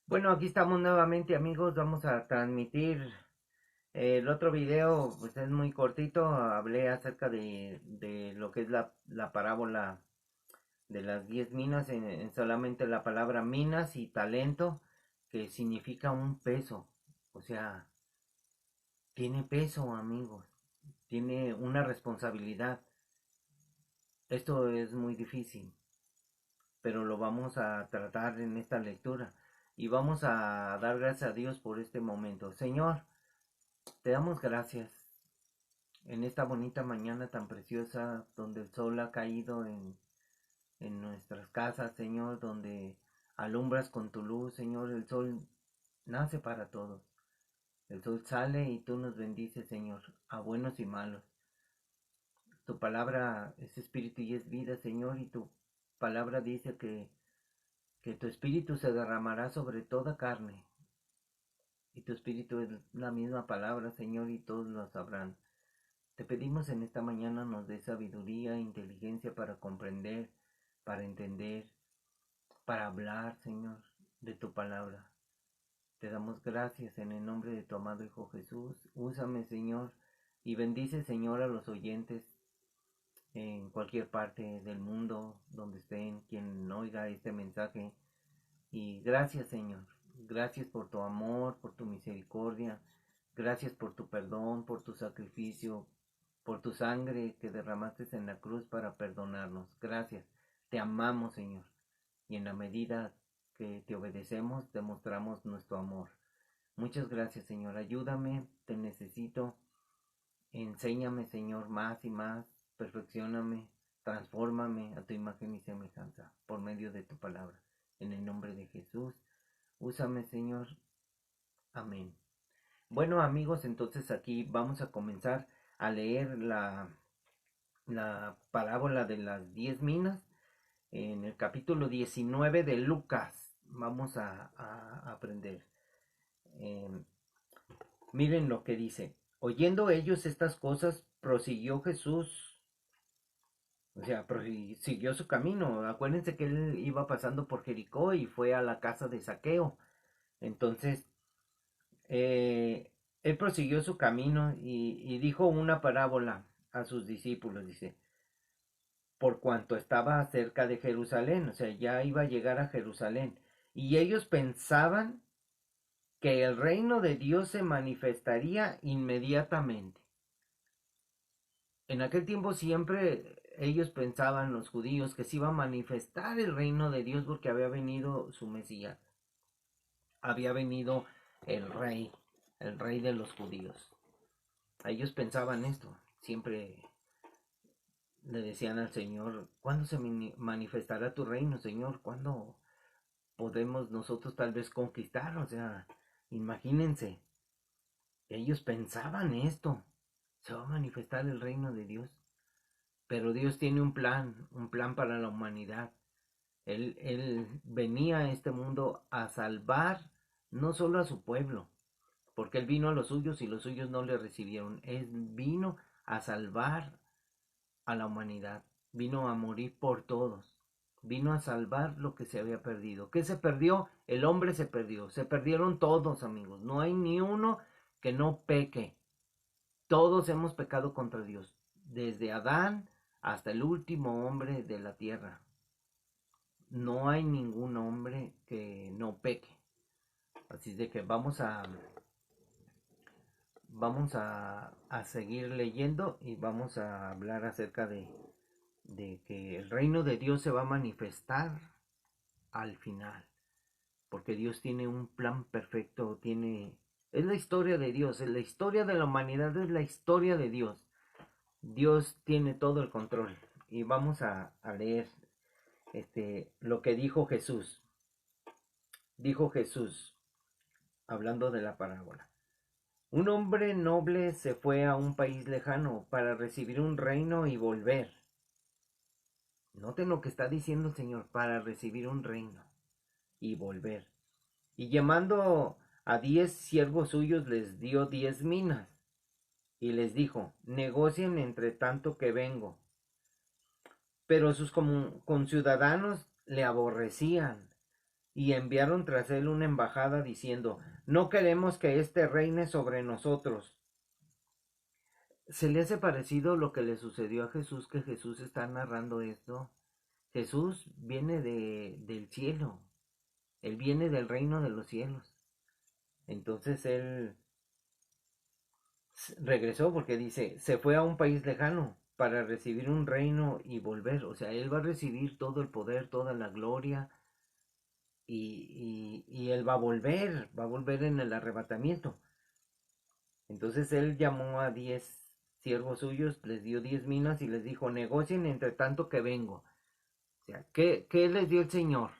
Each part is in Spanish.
Bueno, aquí estamos nuevamente, amigos. Vamos a transmitir el otro video, pues es muy cortito. Hablé acerca de lo que es la parábola de las 10 minas en solamente la palabra minas y talento, que significa un peso. O sea, tiene peso, amigos. Tiene una responsabilidad. Esto es muy difícil, pero lo vamos a tratar en esta lectura. Y vamos a dar gracias a Dios por este momento. Señor, te damos gracias en esta bonita mañana tan preciosa donde el sol ha caído en nuestras casas, Señor, donde alumbras con tu luz, Señor. El sol nace para todos. El sol sale y tú nos bendices, Señor, a buenos y malos. Tu palabra es espíritu y es vida, Señor, y tu palabra dice que tu espíritu se derramará sobre toda carne. Y tu espíritu es la misma palabra, Señor, y todos lo sabrán. Te pedimos en esta mañana nos dé sabiduría e inteligencia para comprender, para entender, para hablar, Señor, de tu palabra. Te damos gracias en el nombre de tu amado Hijo Jesús. Úsame, Señor, y bendice, Señor, a los oyentes en cualquier parte del mundo donde estén, quien oiga este mensaje. Y gracias, Señor. Gracias por tu amor, por tu misericordia. Gracias por tu perdón, por tu sacrificio, por tu sangre que derramaste en la cruz para perdonarnos. Gracias. Te amamos, Señor. Y en la medida que te obedecemos, demostramos nuestro amor. Muchas gracias, Señor. Ayúdame, te necesito. Enséñame, Señor, más y más. Perfeccióname, transfórmame a tu imagen y semejanza por medio de tu palabra. En el nombre de Jesús, úsame, Señor. Amén. Bueno, amigos, entonces aquí vamos a comenzar a leer la parábola de las 10 minas en el capítulo 19 de Lucas. Vamos a aprender. Eh, Miren lo que dice. Oyendo ellos estas cosas, prosiguió Jesús, o sea, siguió su camino. Acuérdense que él iba pasando por Jericó y fue a la casa de Saqueo. Entonces, él prosiguió su camino y dijo una parábola a sus discípulos, dice, por cuanto estaba cerca de Jerusalén, o sea, ya iba a llegar a Jerusalén, y ellos pensaban que el reino de Dios se manifestaría inmediatamente. En aquel tiempo siempre ellos pensaban, los judíos, que se iba a manifestar el reino de Dios porque había venido su Mesías, había venido el rey de los judíos. Ellos pensaban esto, siempre le decían al Señor, ¿cuándo se manifestará tu reino, Señor? ¿Cuándo podemos nosotros tal vez conquistar? O sea, imagínense, ellos pensaban esto, se va a manifestar el reino de Dios. Pero Dios tiene un plan para la humanidad. Él venía a este mundo a salvar no solo a su pueblo, porque Él vino a los suyos y los suyos no le recibieron. Él vino a salvar a la humanidad, vino a morir por todos, vino a salvar lo que se había perdido. ¿Qué se perdió? El hombre se perdieron todos, amigos. No hay ni uno que no peque. Todos hemos pecado contra Dios, desde Adán hasta el último hombre de la tierra. No hay ningún hombre que no peque. Así de que vamos a seguir leyendo y vamos a hablar acerca de que el reino de Dios se va a manifestar al final. Porque Dios tiene un plan perfecto, es la historia de Dios, es la historia de la humanidad, es la historia de Dios. Dios tiene todo el control. Y vamos a leer lo que dijo Jesús. Dijo Jesús, hablando de la parábola. Un hombre noble se fue a un país lejano para recibir un reino y volver. Noten lo que está diciendo el Señor, para recibir un reino y volver. Y llamando a 10 siervos suyos les dio 10 minas y les dijo, negocien entre tanto que vengo. Pero sus conciudadanos le aborrecían y enviaron tras él una embajada diciendo, no queremos que éste reine sobre nosotros. ¿Se le hace parecido lo que le sucedió a Jesús, que Jesús está narrando esto? Jesús viene del cielo, él viene del reino de los cielos. Entonces él regresó porque dice, se fue a un país lejano para recibir un reino y volver. O sea, él va a recibir todo el poder, toda la gloria y él va a volver en el arrebatamiento. Entonces él llamó a 10 siervos suyos, les dio 10 minas y les dijo, negocien entre tanto que vengo. O sea, ¿qué les dio el Señor?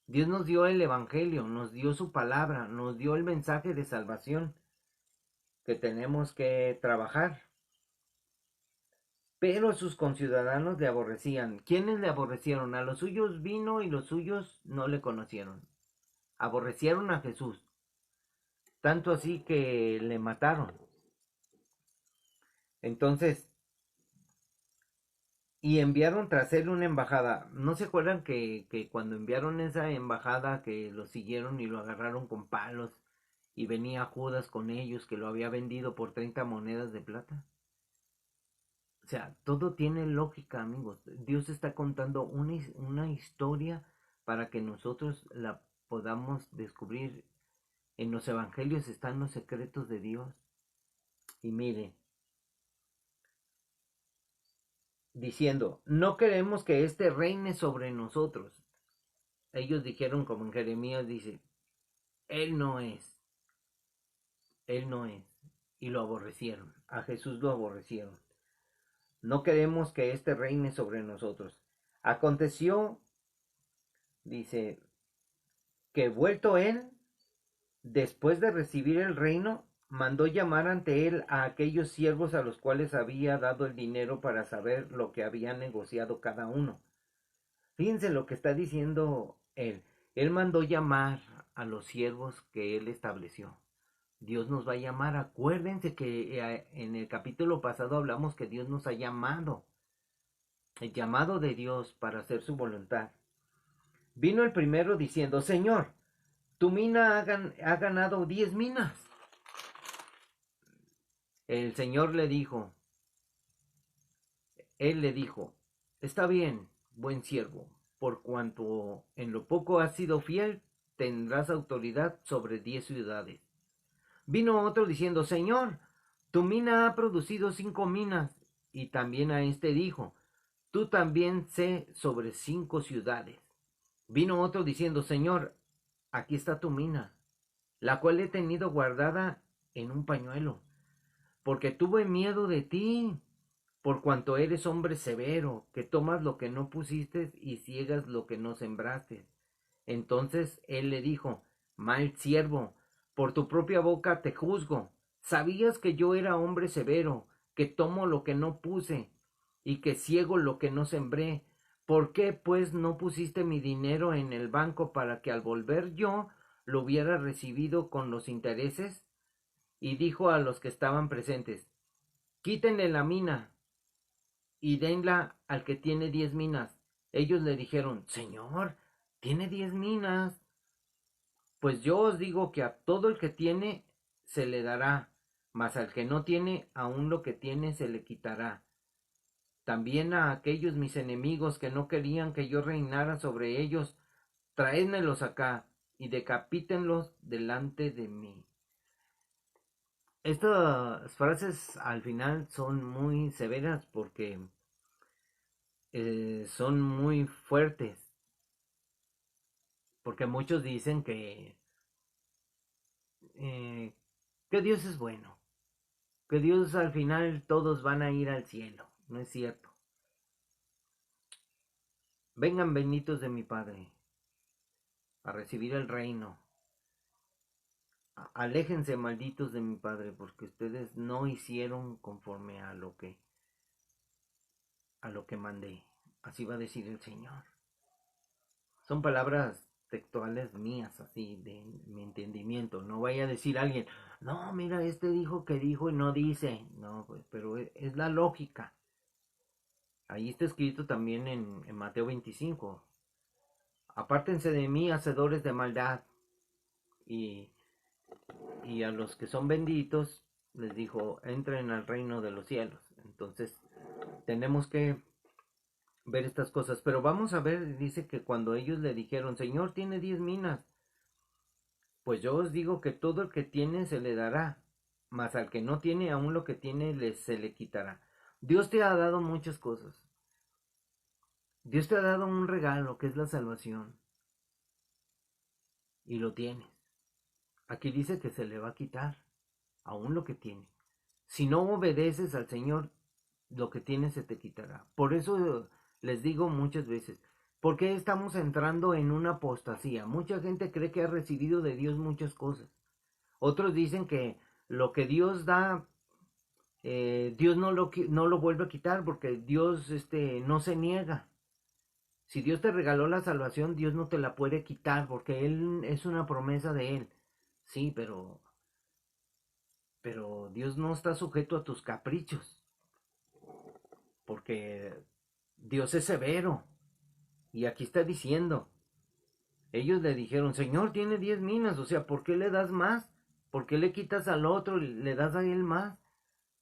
Dios nos dio el Evangelio, nos dio su palabra, nos dio el mensaje de salvación que tenemos que trabajar. Pero sus conciudadanos le aborrecían. ¿Quiénes le aborrecieron? A los suyos vino y los suyos no le conocieron. Aborrecieron a Jesús. Tanto así que le mataron. Entonces, y enviaron tras él una embajada. ¿No se acuerdan que cuando enviaron esa embajada que lo siguieron y lo agarraron con palos y venía Judas con ellos que lo había vendido por 30 monedas de plata? O sea, todo tiene lógica, amigos. Dios está contando una historia para que nosotros la podamos descubrir. En los evangelios están los secretos de Dios. Y mire, diciendo, no queremos que éste reine sobre nosotros. Ellos dijeron, como en Jeremías dice, Él no es, Él no es. Y lo aborrecieron, a Jesús lo aborrecieron. No queremos que éste reine sobre nosotros. Aconteció, dice, que vuelto él, después de recibir el reino, mandó llamar ante él a aquellos siervos a los cuales había dado el dinero para saber lo que había negociado cada uno. Fíjense lo que está diciendo él. Él mandó llamar a los siervos que él estableció. Dios nos va a llamar. Acuérdense que en el capítulo pasado hablamos que Dios nos ha llamado. El llamado de Dios para hacer su voluntad. Vino el primero diciendo, Señor, tu mina ha ganado 10 minas. El Señor le dijo, él le dijo, está bien, buen siervo, por cuanto en lo poco has sido fiel, tendrás autoridad sobre 10 ciudades. Vino otro diciendo, Señor, tu mina ha producido 5 minas. Y también a este dijo, tú también sé sobre 5 ciudades. Vino otro diciendo, Señor, aquí está tu mina, la cual he tenido guardada en un pañuelo, porque tuve miedo de ti, por cuanto eres hombre severo, que tomas lo que no pusiste y ciegas lo que no sembraste. Entonces él le dijo, mal siervo, por tu propia boca te juzgo. Sabías que yo era hombre severo, que tomo lo que no puse y que ciego lo que no sembré. ¿Por qué pues no pusiste mi dinero en el banco para que al volver yo lo hubiera recibido con los intereses? Y dijo a los que estaban presentes, quítenle la mina y denla al que tiene 10 minas. Ellos le dijeron, Señor, tiene 10 minas. Pues yo os digo que a todo el que tiene se le dará, mas al que no tiene, aun lo que tiene se le quitará. También a aquellos mis enemigos que no querían que yo reinara sobre ellos, traédmelos acá y decapítenlos delante de mí. Estas frases al final son muy severas porque son muy fuertes. Porque muchos dicen eh, que Dios es bueno, que Dios al final todos van a ir al cielo. No es cierto. Vengan benditos de mi Padre a recibir el reino. Aléjense malditos de mi Padre, porque ustedes no hicieron conforme a lo que mandé. Así va a decir el Señor. Son palabras textuales mías, así de mi entendimiento. No vaya a decir alguien, no, mira, este dijo que dijo y no dice. No, pues, pero es la lógica. Ahí está escrito también en Mateo 25. apártense de mí, hacedores de maldad. Y, y a los que son benditos les dijo, entren al reino de los cielos. Entonces tenemos que ver estas cosas. Pero vamos a ver, dice que cuando ellos le dijeron, Señor, tiene 10 minas, pues yo os digo que todo el que tiene se le dará, mas al que no tiene, aún lo que tiene se le quitará. Dios te ha dado muchas cosas. Dios te ha dado un regalo que es la salvación. Y lo tienes. Aquí dice que se le va a quitar, aún lo que tiene. Si no obedeces al Señor, lo que tienes se te quitará. Por eso les digo muchas veces, ¿por qué estamos entrando en una apostasía? Mucha gente cree que ha recibido de Dios muchas cosas. Otros dicen que lo que Dios da, Dios no lo vuelve a quitar porque Dios no se niega. Si Dios te regaló la salvación, Dios no te la puede quitar porque Él es una promesa de Él. Sí, pero Dios no está sujeto a tus caprichos, porque Dios es severo. Y aquí está diciendo, ellos le dijeron, Señor, tiene 10 minas, o sea, ¿por qué le das más? ¿Por qué le quitas al otro y le das a él más?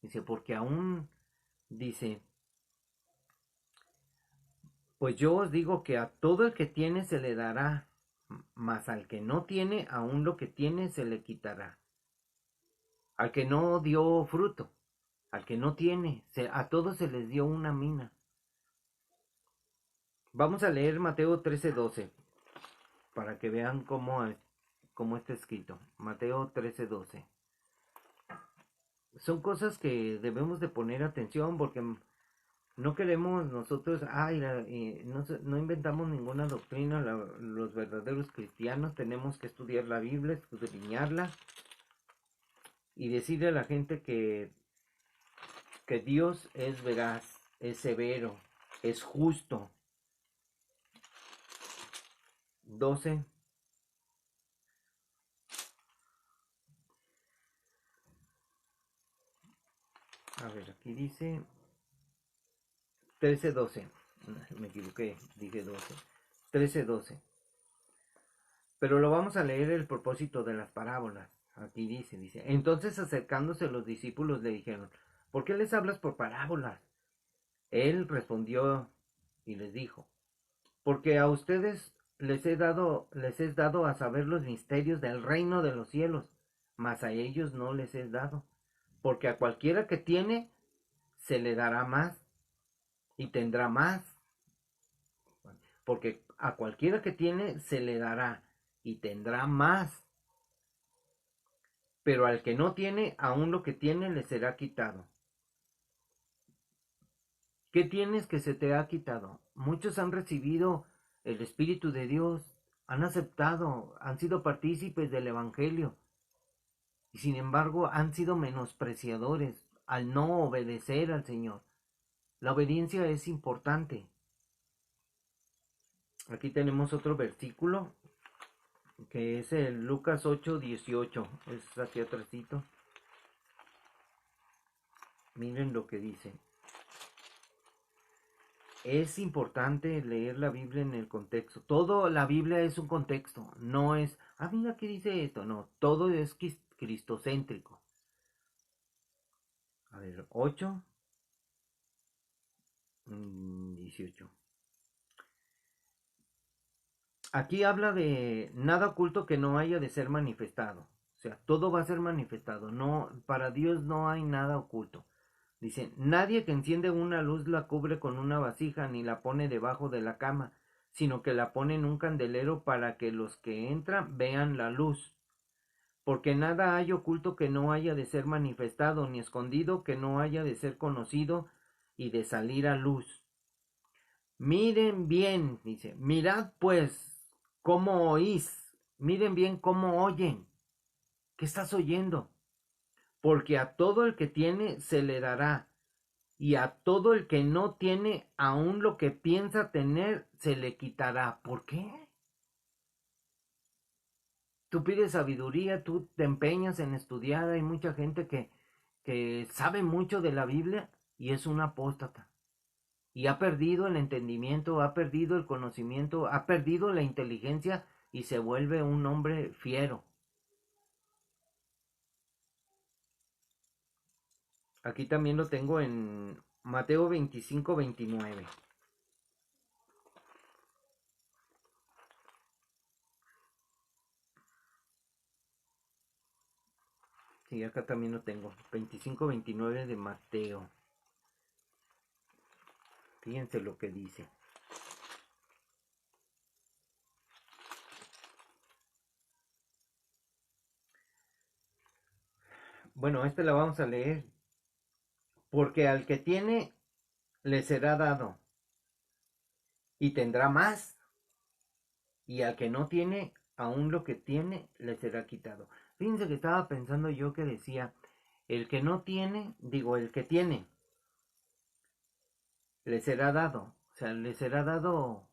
Dice, porque aún, dice, pues yo os digo que a todo el que tiene se le dará, mas al que no tiene, aún lo que tiene se le quitará. Al que no dio fruto, al que no tiene, a todos se les dio una mina. Vamos a leer Mateo 13:12 para que vean cómo está escrito. Mateo 13:12. Son cosas que debemos de poner atención porque no queremos nosotros, no inventamos ninguna doctrina. Los verdaderos cristianos tenemos que estudiar la Biblia, escudriñarla y decirle a la gente que Dios es veraz, es severo, es justo. 12. A ver, aquí dice 13:12. Me equivoqué, dije 12. 13:12. Pero lo vamos a leer el propósito de las parábolas. Aquí dice. Entonces acercándose los discípulos le dijeron, ¿por qué les hablas por parábolas? Él respondió y les dijo, porque a ustedes les es dado a saber los misterios del reino de los cielos, mas a ellos no les es dado. Porque a cualquiera que tiene, se le dará más y tendrá más. Porque a cualquiera que tiene, se le dará y tendrá más. Pero al que no tiene, aún lo que tiene le será quitado. ¿Qué tienes que se te ha quitado? Muchos han recibido el Espíritu de Dios, han aceptado, han sido partícipes del Evangelio, y sin embargo han sido menospreciadores al no obedecer al Señor. La obediencia es importante. Aquí tenemos otro versículo, que es el Lucas 8:18. Es aquí atrásito. Miren lo que dice. Es importante leer la Biblia en el contexto. Todo la Biblia es un contexto. No es, mira qué dice esto. No, todo es cristocéntrico. A ver, 8, 18. Aquí habla de nada oculto que no haya de ser manifestado. O sea, todo va a ser manifestado. No, para Dios no hay nada oculto. Dice, nadie que enciende una luz la cubre con una vasija ni la pone debajo de la cama, sino que la pone en un candelero para que los que entran vean la luz. Porque nada hay oculto que no haya de ser manifestado, ni escondido que no haya de ser conocido y de salir a luz. Miren bien, dice, mirad pues cómo oís, miren bien cómo oyen. ¿Qué estás oyendo? Porque a todo el que tiene se le dará, y a todo el que no tiene, aun lo que piensa tener, se le quitará. ¿Por qué? Tú pides sabiduría, tú te empeñas en estudiar. Hay mucha gente que sabe mucho de la Biblia y es una apóstata. y ha perdido el entendimiento, ha perdido el conocimiento, ha perdido la inteligencia y se vuelve un hombre fiero. Aquí también lo tengo en Mateo 25-29. Sí, acá también lo tengo. 25-29 de Mateo. Fíjense lo que dice. Bueno, este la vamos a leer. Porque al que tiene, le será dado, y tendrá más. Y al que no tiene, aún lo que tiene, le será quitado. Fíjense que estaba pensando yo que decía, el que no tiene, digo, el que tiene, le será dado. O sea, le será dado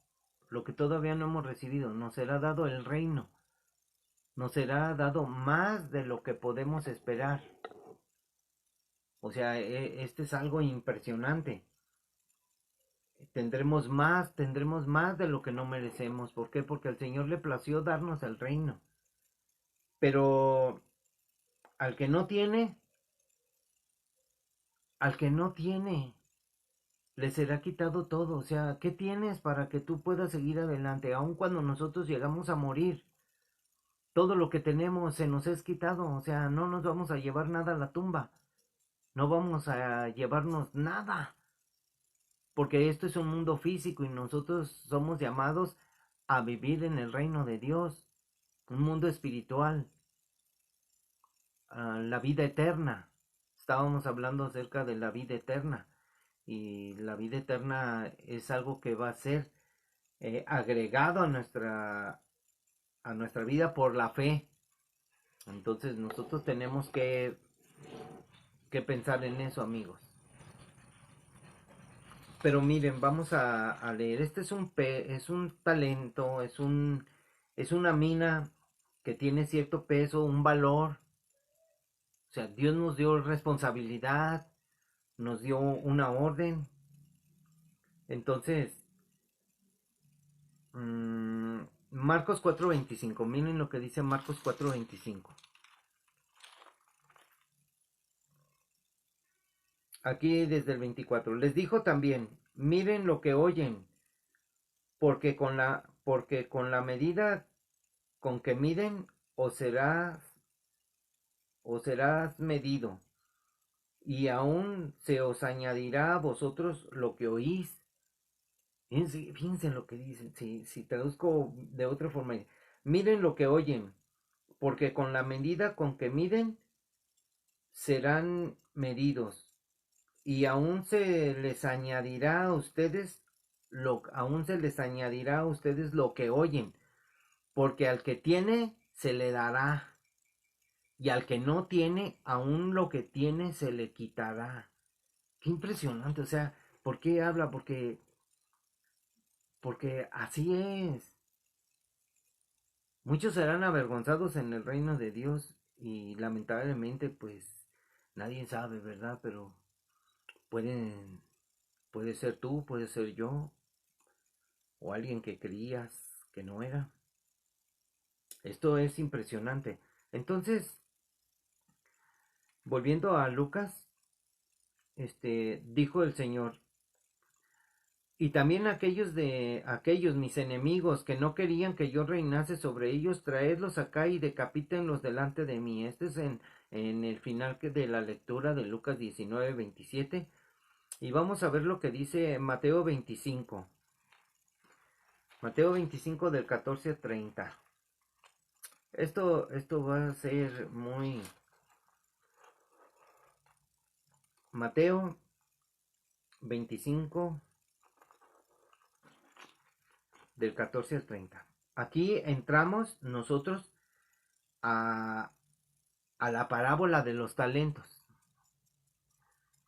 lo que todavía no hemos recibido. Nos será dado el reino. Nos será dado más de lo que podemos esperar. O sea, este es algo impresionante. Tendremos más de lo que no merecemos. ¿Por qué? Porque al Señor le plació darnos el reino. Pero al que no tiene, al que no tiene, le será quitado todo. O sea, ¿qué tienes para que tú puedas seguir adelante? Aun cuando nosotros llegamos a morir, todo lo que tenemos se nos es quitado. O sea, no nos vamos a llevar nada a la tumba. No vamos a llevarnos nada. Porque esto es un mundo físico y nosotros somos llamados a vivir en el reino de Dios. Un mundo espiritual. La vida eterna. Estábamos hablando acerca de la vida eterna. Y la vida eterna es algo que va a ser agregado a nuestra vida por la fe. Entonces nosotros tenemos que pensar en eso, amigos. Pero miren, vamos a leer. Este es un talento, es una mina que tiene cierto peso, un valor. O sea, Dios nos dio responsabilidad, nos dio una orden. Entonces, Marcos 4:25, miren lo que dice Marcos 4:25. Aquí desde el 24. Les dijo también, miren lo que oyen, porque con la medida con que miden, o serás medido, y aún se os añadirá a vosotros lo que oís. Fíjense en lo que dicen, si traduzco de otra forma, miren lo que oyen, porque con la medida con que miden, serán medidos, y aún se les añadirá a ustedes lo que oyen, porque al que tiene se le dará, y al que no tiene, aún lo que tiene se le quitará. Qué impresionante. O sea, ¿por qué habla? Porque así es. Muchos serán avergonzados en el reino de Dios, y lamentablemente pues nadie sabe, ¿verdad? Pero pueden, puede ser tú, puede ser yo, o alguien que creías que no era. Esto es impresionante. Entonces, volviendo a Lucas, dijo el Señor, y también aquellos mis enemigos que no querían que yo reinase sobre ellos, traedlos acá y decapítenlos delante de mí. Este es en el final de la lectura de Lucas 19:27. Y vamos a ver lo que dice Mateo 25. Mateo 25 del 14 a 30. Esto va a ser muy... Mateo 25 del 14 al 30. Aquí entramos nosotros a, a la parábola de los talentos.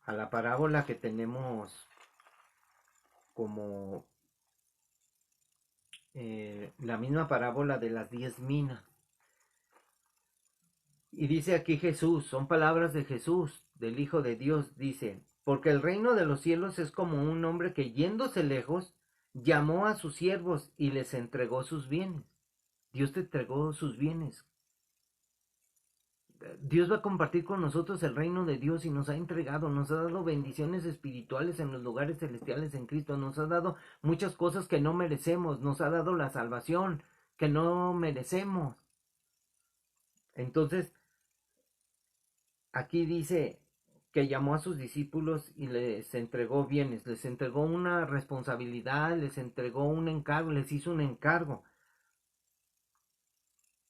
A la parábola que tenemos como la misma parábola de las 10 minas. Y dice aquí Jesús, son palabras de Jesús, del Hijo de Dios, dice, porque el reino de los cielos es como un hombre que yéndose lejos, llamó a sus siervos y les entregó sus bienes. Dios te entregó sus bienes. Dios va a compartir con nosotros el reino de Dios y nos ha entregado, nos ha dado bendiciones espirituales en los lugares celestiales en Cristo, nos ha dado muchas cosas que no merecemos, nos ha dado la salvación que no merecemos. Entonces, aquí dice que llamó a sus discípulos y les entregó bienes, les entregó una responsabilidad, les entregó un encargo, les hizo un encargo.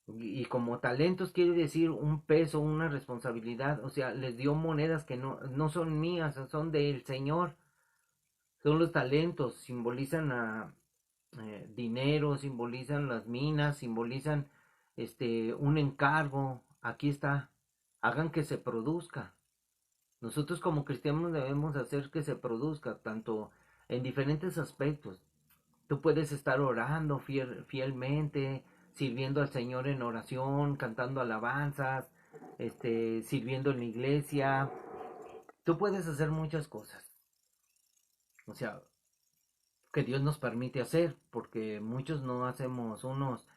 Y como talentos quiere decir un peso, una responsabilidad, o sea, les dio monedas que no son mías, son del Señor. Son los talentos, simbolizan a dinero, simbolizan las minas, simbolizan un encargo. Aquí está, hagan que se produzca. Nosotros como cristianos debemos hacer que se produzca, tanto en diferentes aspectos. Tú puedes estar orando fielmente, sirviendo al Señor en oración, cantando alabanzas, sirviendo en la iglesia. Tú puedes hacer muchas cosas. O sea, que Dios nos permite hacer, porque muchos no hacemos, unos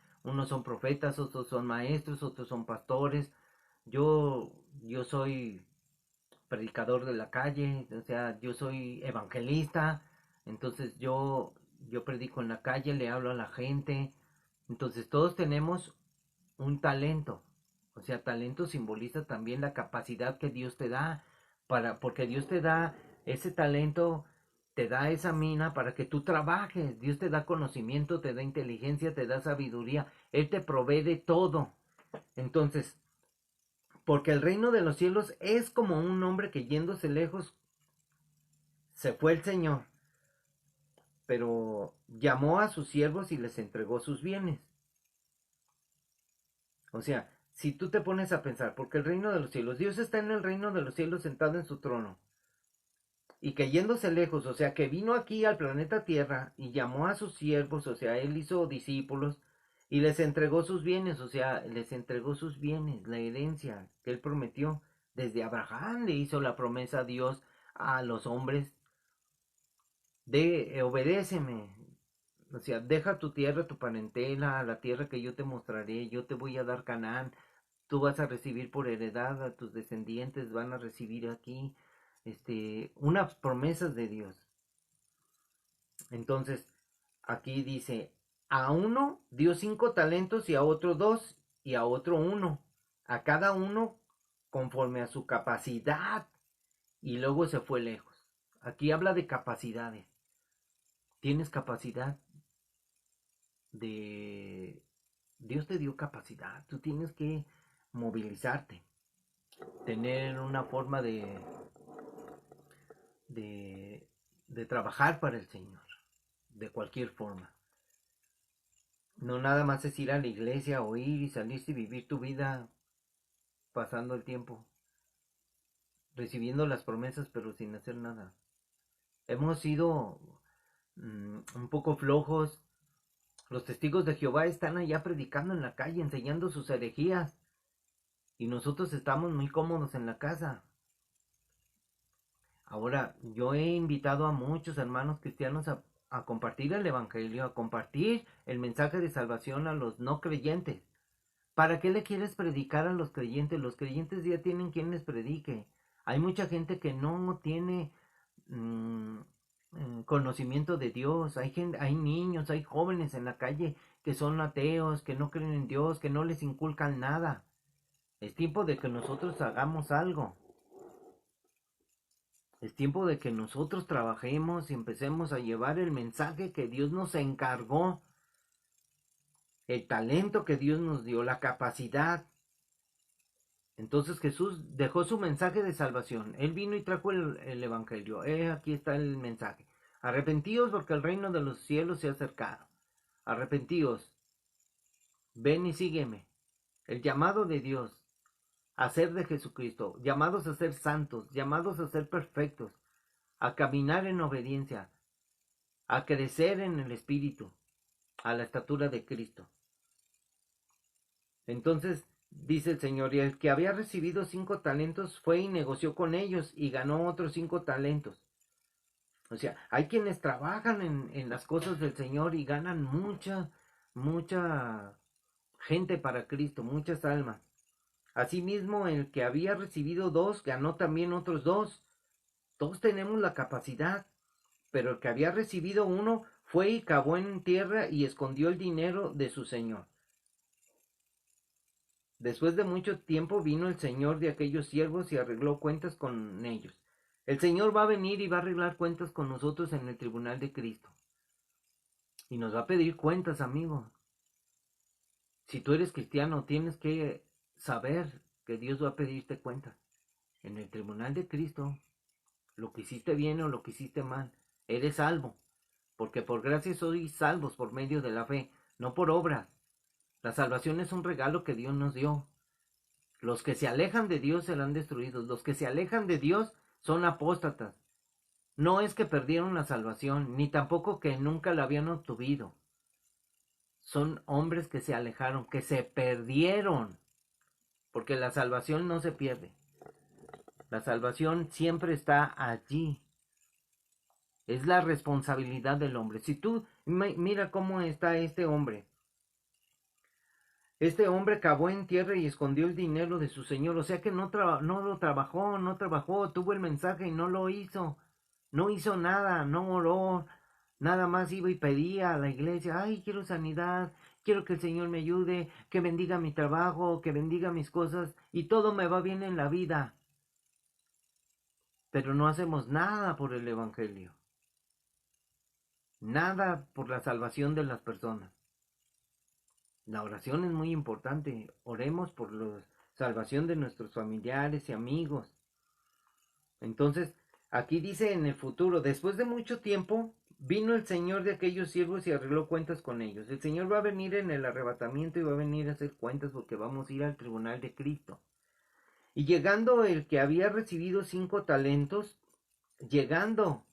son profetas, otros son maestros, otros son pastores. Yo soy predicador de la calle, o sea, yo soy evangelista, entonces yo predico en la calle, le hablo a la gente, entonces todos tenemos un talento, o sea, talento simboliza también la capacidad que Dios te da, porque Dios te da ese talento, te da esa mina para que tú trabajes, Dios te da conocimiento, te da inteligencia, te da sabiduría, Él te provee de todo, entonces, porque el reino de los cielos es como un hombre que yéndose lejos se fue el Señor, pero llamó a sus siervos y les entregó sus bienes. O sea, si tú te pones a pensar, porque el reino de los cielos, Dios está en el reino de los cielos sentado en su trono, y que yéndose lejos, o sea, que vino aquí al planeta Tierra y llamó a sus siervos, o sea, él hizo discípulos y les entregó sus bienes, o sea, les entregó sus bienes, la herencia que él prometió. Desde Abraham le hizo la promesa a Dios a los hombres de obedéceme, o sea, deja tu tierra, tu parentela, la tierra que yo te mostraré, yo te voy a dar Canaán, tú vas a recibir por heredad, a tus descendientes van a recibir aquí, unas promesas de Dios. Entonces, aquí dice, a uno dio 5 talentos y a otro 2 y a otro 1, a cada uno conforme a su capacidad, y luego se fue lejos. Aquí habla de capacidades. Tienes capacidad de... Dios te dio capacidad, tú tienes que movilizarte, tener una forma de, de trabajar para el Señor, de cualquier forma. No nada más es ir a la iglesia, oír y salirse y vivir tu vida pasando el tiempo, recibiendo las promesas pero sin hacer nada. Hemos sido un poco flojos. Los testigos de Jehová están allá predicando en la calle, enseñando sus herejías. Y nosotros estamos muy cómodos en la casa. Ahora, yo he invitado a muchos hermanos cristianos a compartir el Evangelio, a compartir el mensaje de salvación a los no creyentes. ¿Para qué le quieres predicar a los creyentes? Los creyentes ya tienen quien les predique. Hay mucha gente que no tiene conocimiento de Dios. Hay niños, hay jóvenes en la calle que son ateos, que no creen en Dios, que no les inculcan nada. Es tiempo de que nosotros hagamos algo. Es tiempo de que nosotros trabajemos y empecemos a llevar el mensaje que Dios nos encargó, el talento que Dios nos dio, la capacidad. Entonces Jesús dejó su mensaje de salvación. Él vino y trajo el Evangelio. Aquí está el mensaje. Arrepentíos porque el reino de los cielos se ha acercado. Arrepentíos. Ven y sígueme. El llamado de Dios a ser de Jesucristo. Llamados a ser santos. Llamados a ser perfectos. A caminar en obediencia. A crecer en el Espíritu. A la estatura de Cristo. Entonces, dice el Señor, y el que había recibido 5 talentos fue y negoció con ellos y ganó otros 5 talentos. O sea, hay quienes trabajan en las cosas del Señor y ganan mucha gente para Cristo, muchas almas. Asimismo, el que había recibido 2 ganó también otros 2. Todos tenemos la capacidad, pero el que había recibido 1 fue y cavó en tierra y escondió el dinero de su señor. Después de mucho tiempo vino el señor de aquellos siervos y arregló cuentas con ellos. El Señor va a venir y va a arreglar cuentas con nosotros en el tribunal de Cristo. Y nos va a pedir cuentas, amigo. Si tú eres cristiano, tienes que saber que Dios va a pedirte cuentas. En el tribunal de Cristo, lo que hiciste bien o lo que hiciste mal, eres salvo. Porque por gracia sois salvos por medio de la fe, no por obras. La salvación es un regalo que Dios nos dio. Los que se alejan de Dios serán destruidos. Los que se alejan de Dios son apóstatas. No es que perdieron la salvación, ni tampoco que nunca la habían obtenido. Son hombres que se alejaron, que se perdieron. Porque la salvación no se pierde. La salvación siempre está allí. Es la responsabilidad del hombre. Si tú mira cómo está este hombre. Este hombre cavó en tierra y escondió el dinero de su señor. O sea que no lo trabajó, tuvo el mensaje y no lo hizo. No hizo nada, no oró. Nada más iba y pedía a la iglesia, ay, quiero sanidad, quiero que el Señor me ayude, que bendiga mi trabajo, que bendiga mis cosas, y todo me va bien en la vida. Pero no hacemos nada por el Evangelio. Nada por la salvación de las personas. La oración es muy importante. Oremos por la salvación de nuestros familiares y amigos. Entonces, aquí dice en el futuro, después de mucho tiempo, vino el Señor de aquellos siervos y arregló cuentas con ellos. El Señor va a venir en el arrebatamiento y va a venir a hacer cuentas porque vamos a ir al tribunal de Cristo. Y llegando el que había recibido 5 talentos, llegando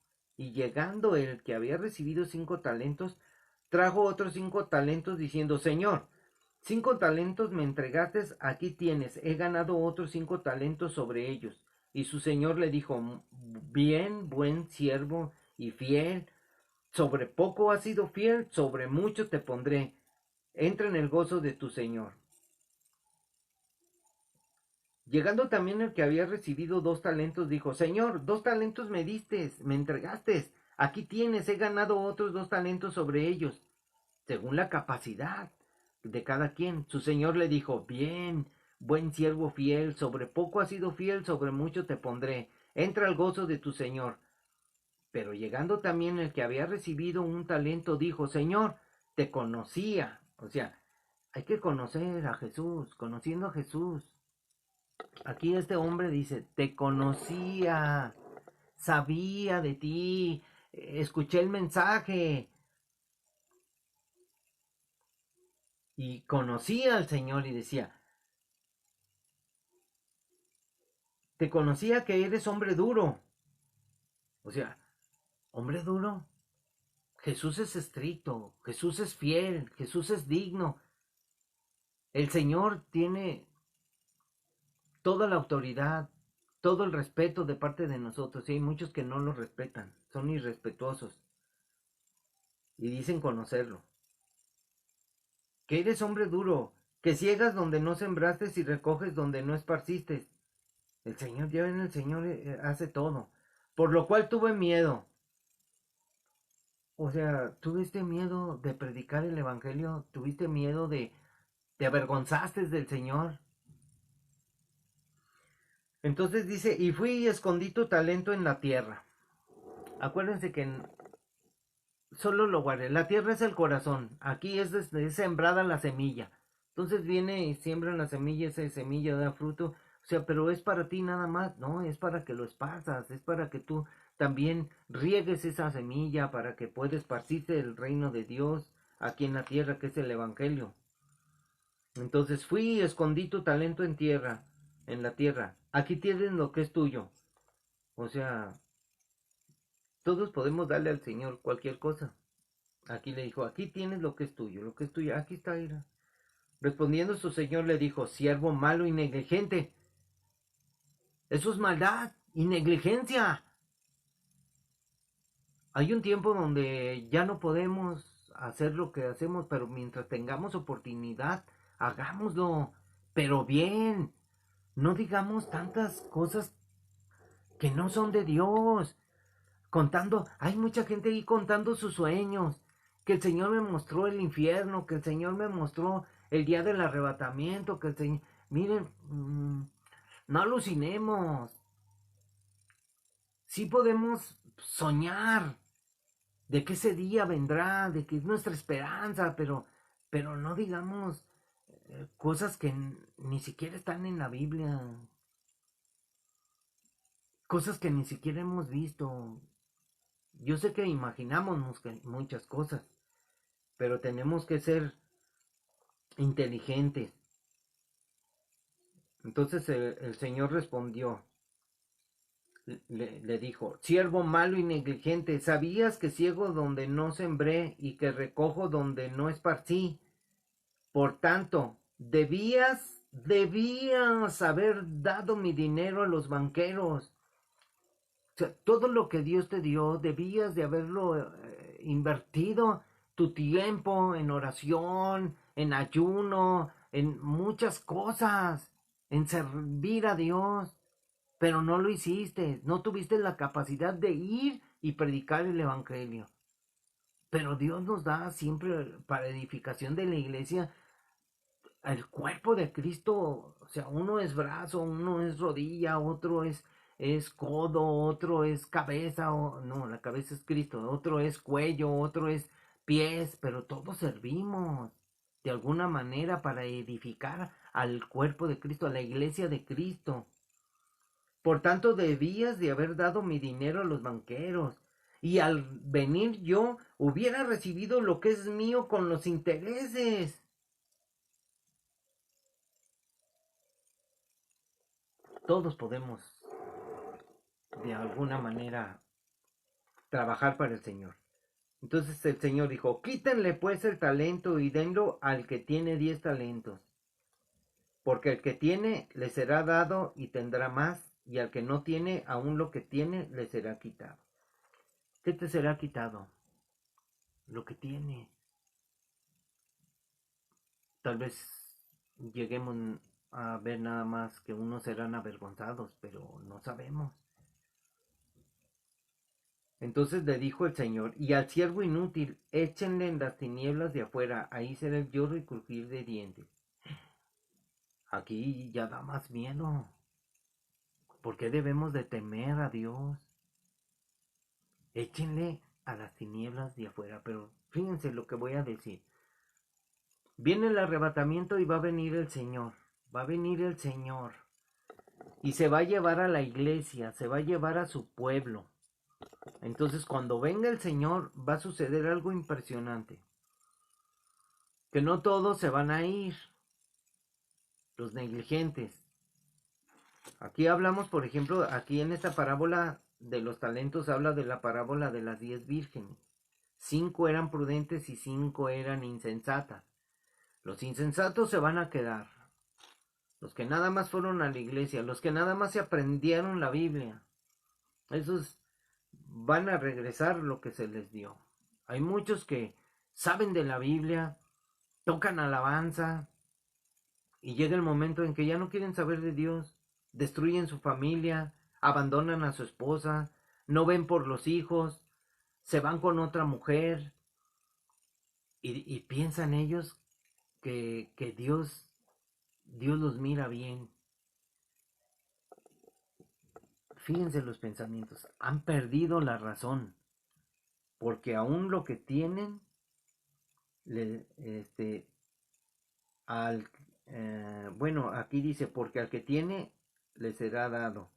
el que había recibido 5 talentos, trajo otros 5 talentos diciendo, Señor, 5 talentos me entregaste, aquí tienes, he ganado otros 5 talentos sobre ellos. Y su señor le dijo, bien, buen siervo y fiel, sobre poco has sido fiel, sobre mucho te pondré. Entra en el gozo de tu señor. Llegando también el que había recibido 2 talentos, dijo, Señor, 2 talentos me diste, me entregaste, aquí tienes, he ganado otros 2 talentos sobre ellos, según la capacidad de cada quien. Su señor le dijo, bien, buen siervo fiel, sobre poco has sido fiel, sobre mucho te pondré, entra al gozo de tu señor. Pero llegando también el que había recibido 1 talento, dijo, Señor, te conocía. O sea, hay que conocer a Jesús, conociendo a Jesús. Aquí este hombre dice, te conocía, sabía de ti, escuché el mensaje y conocía al Señor y decía, te conocía que eres hombre duro. O sea, hombre duro. Jesús es estricto, Jesús es fiel, Jesús es digno. El Señor tiene toda la autoridad, todo el respeto de parte de nosotros. Y hay muchos que no lo respetan, son irrespetuosos y dicen conocerlo. Que eres hombre duro, que ciegas donde no sembraste y recoges donde no esparciste. El Señor, ya ven, el Señor hace todo. Por lo cual tuve miedo. O sea, tuviste miedo de predicar el Evangelio, tuviste miedo te avergonzaste del Señor. Entonces dice, y fui y escondí tu talento en la tierra. Acuérdense que solo lo guardé. La tierra es el corazón. Aquí es sembrada la semilla. Entonces viene y siembra la semilla, esa semilla da fruto. O sea, pero es para ti nada más, no, es para que lo esparzas, es para que tú también riegues esa semilla, para que puedas esparcirte el reino de Dios aquí en la tierra, que es el Evangelio. Entonces fui y escondí tu talento en la tierra. Aquí tienes lo que es tuyo. O sea, todos podemos darle al Señor cualquier cosa. Aquí le dijo, aquí tienes lo que es tuyo, aquí está, mira. Respondiendo su señor le dijo, siervo malo y negligente. Eso es maldad y negligencia. Hay un tiempo donde ya no podemos hacer lo que hacemos, pero mientras tengamos oportunidad, hagámoslo. Pero bien, no digamos tantas cosas que no son de Dios. Contando, hay mucha gente ahí contando sus sueños. Que el Señor me mostró el infierno, que el Señor me mostró el día del arrebatamiento, que el Señor... Miren, no alucinemos. Sí podemos soñar de que ese día vendrá, de que es nuestra esperanza, pero no digamos cosas que ni siquiera están en la Biblia, cosas que ni siquiera hemos visto. Yo sé que imaginamos muchas cosas, pero tenemos que ser inteligentes. Entonces el Señor respondió, le dijo, siervo malo y negligente, ¿sabías que ciego donde no sembré y que recojo donde no esparcí? Por tanto, debías haber dado mi dinero a los banqueros. O sea, todo lo que Dios te dio, debías de haberlo invertido tu tiempo en oración, en ayuno, en muchas cosas, en servir a Dios, pero no lo hiciste, no tuviste la capacidad de ir y predicar el Evangelio. Pero Dios nos da siempre para edificación de la iglesia el cuerpo de Cristo. O sea, uno es brazo, uno es rodilla, otro es codo, otro es cabeza, no, la cabeza es Cristo, otro es cuello, otro es pies, pero todos servimos de alguna manera para edificar al cuerpo de Cristo, a la iglesia de Cristo. Por tanto, debías de haber dado mi dinero a los banqueros, y al venir yo hubiera recibido lo que es mío con los intereses. Todos podemos de alguna manera trabajar para el Señor. Entonces el Señor dijo, quítenle pues el talento y denlo al que tiene 10 talentos, porque el que tiene le será dado y tendrá más, y al que no tiene, aún lo que tiene le será quitado. ¿Qué te será quitado? Lo que tiene. Tal vez lleguemos a ver nada más que unos serán avergonzados, pero no sabemos. Entonces le dijo el Señor, y al siervo inútil, échenle en las tinieblas de afuera, ahí será el lloro y crujir de dientes. Aquí ya da más miedo. ¿Por qué debemos de temer a Dios? Échenle a las tinieblas de afuera, pero fíjense lo que voy a decir. Viene el arrebatamiento y va a venir el Señor, va a venir el Señor, y se va a llevar a la iglesia, se va a llevar a su pueblo. Entonces cuando venga el Señor va a suceder algo impresionante. Que no todos se van a ir, los negligentes. Aquí hablamos, por ejemplo, aquí en esta parábola de los talentos habla de la parábola de las 10 vírgenes. 5 eran prudentes y 5 eran insensatas. Los insensatos se van a quedar. Los que nada más fueron a la iglesia, los que nada más se aprendieron la Biblia, esos van a regresar lo que se les dio. Hay muchos que saben de la Biblia, tocan alabanza, y llega el momento en que ya no quieren saber de Dios, destruyen su familia, abandonan a su esposa, no ven por los hijos, se van con otra mujer, y piensan ellos que Dios los mira bien. Fíjense los pensamientos, han perdido la razón, porque aún lo que tienen, le, al, bueno, aquí dice, porque al que tiene le será dado,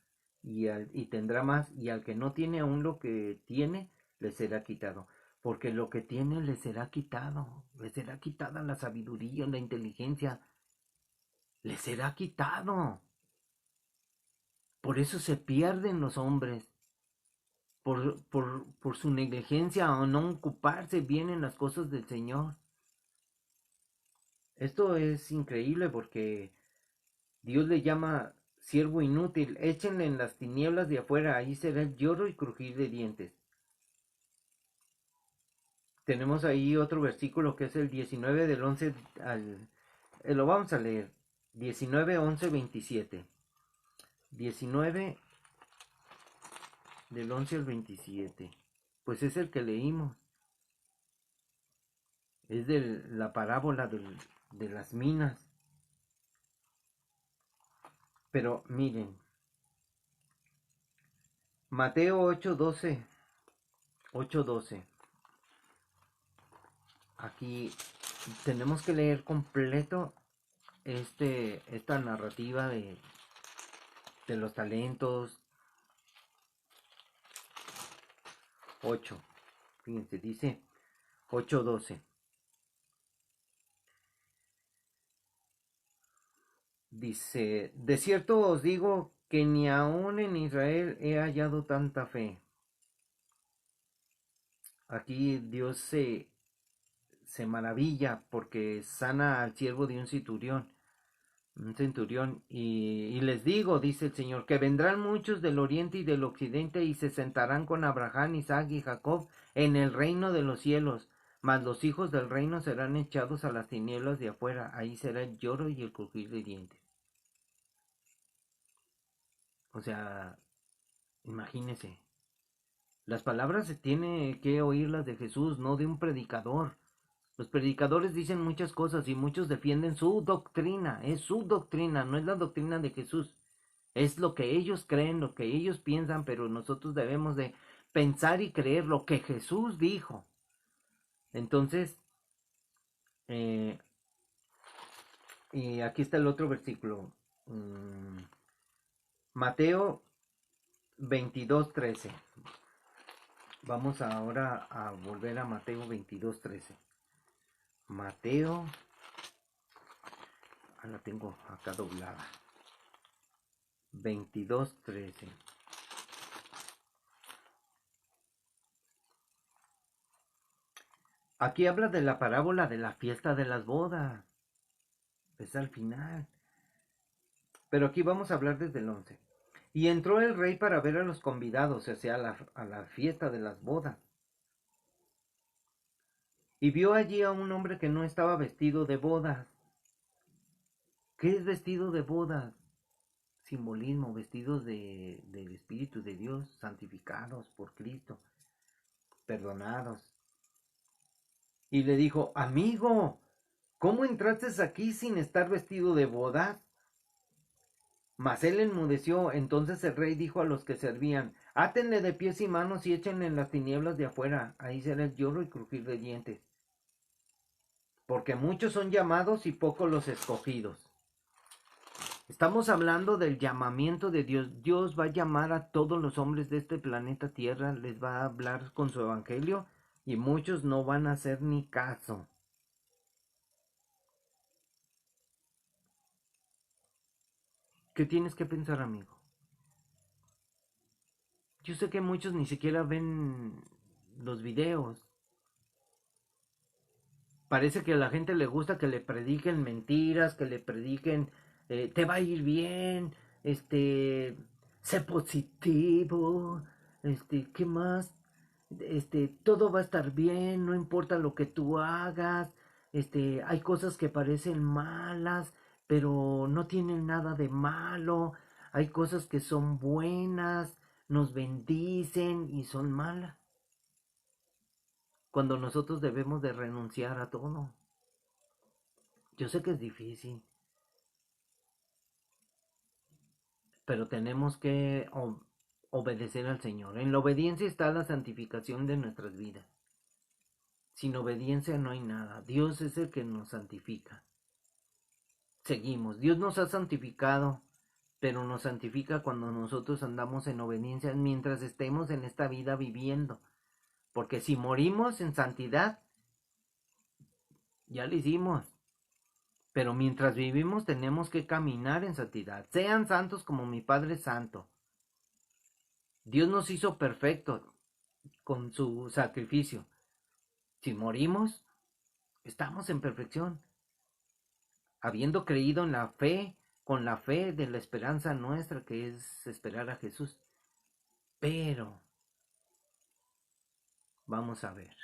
y tendrá más, y al que no tiene aún lo que tiene, le será quitado. Porque lo que tiene le será quitado, le será quitada la sabiduría, la inteligencia, le será quitado. Por eso se pierden los hombres, por su negligencia o no ocuparse bien en las cosas del Señor. Esto es increíble porque Dios le llama siervo inútil. Échenle en las tinieblas de afuera, ahí será el lloro y crujir de dientes. Tenemos ahí otro versículo que es el 19 del 11 al... lo vamos a leer. 19, 11, 27. 19 del 11 al 27. Pues es el que leímos. Es de la parábola de las minas. Pero miren, Mateo 8:12. 8:12. Aquí tenemos que leer completo esta narrativa de los talentos. 8. Fíjense, dice 8:12. Dice, de cierto os digo que ni aún en Israel he hallado tanta fe. Aquí Dios se maravilla porque sana al siervo de un centurión, y les digo, dice el Señor, que vendrán muchos del oriente y del occidente y se sentarán con Abraham, Isaac y Jacob en el reino de los cielos, mas los hijos del reino serán echados a las tinieblas de afuera, ahí será el lloro y el crujir de dientes. O sea, imagínense, las palabras se tiene que oírlas de Jesús, no de un predicador. Los predicadores dicen muchas cosas y muchos defienden su doctrina, es su doctrina, no es la doctrina de Jesús. Es lo que ellos creen, lo que ellos piensan, pero nosotros debemos de pensar y creer lo que Jesús dijo. Entonces, eh, y aquí está el otro versículo. Mateo 22:13. Vamos ahora a volver a Mateo 22:13. Mateo, la tengo acá doblada. 22:13. Aquí habla de la parábola de la fiesta de las bodas. Es al final. Pero aquí vamos a hablar desde el 11. Y entró el rey para ver a los convidados, o sea, a la fiesta de las bodas. Y vio allí a un hombre que no estaba vestido de bodas. ¿Qué es vestido de bodas? Simbolismo, vestidos del Espíritu de Dios, santificados por Cristo, perdonados. Y le dijo, amigo, ¿cómo entraste aquí sin estar vestido de bodas? Mas él enmudeció. Entonces el rey dijo a los que servían, átenle de pies y manos y échenle en las tinieblas de afuera, ahí será el lloro y crujir de dientes. Porque muchos son llamados y pocos los escogidos. Estamos hablando del llamamiento de Dios. Dios va a llamar a todos los hombres de este planeta Tierra, les va a hablar con su evangelio y muchos no van a hacer ni caso. ¿Qué tienes que pensar, amigo? Yo sé que muchos ni siquiera ven los videos. Parece que a la gente le gusta que le prediquen mentiras, que le prediquen, te va a ir bien, sé positivo, ¿qué más? Todo va a estar bien, no importa lo que tú hagas, hay cosas que parecen malas, pero no tienen nada de malo, hay cosas que son buenas, nos bendicen y son malas, cuando nosotros debemos de renunciar a todo. Yo sé que es difícil, pero tenemos que obedecer al Señor. En la obediencia está la santificación de nuestras vidas. Sin obediencia no hay nada. Dios es el que nos santifica. Seguimos. Dios nos ha santificado, pero nos santifica cuando nosotros andamos en obediencia mientras estemos en esta vida viviendo. Porque si morimos en santidad, ya lo hicimos. Pero mientras vivimos tenemos que caminar en santidad. Sean santos como mi Padre es santo. Dios nos hizo perfectos con su sacrificio. Si morimos, estamos en perfección. habiendo creído en la fe, con la fe de la esperanza nuestra que es esperar a Jesús. Pero, vamos a ver.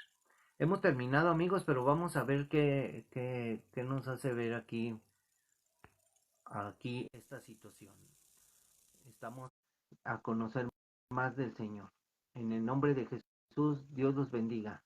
Hemos terminado, amigos, pero vamos a ver qué nos hace ver aquí esta situación. Estamos a conocer más del Señor. En el nombre de Jesús, Dios los bendiga.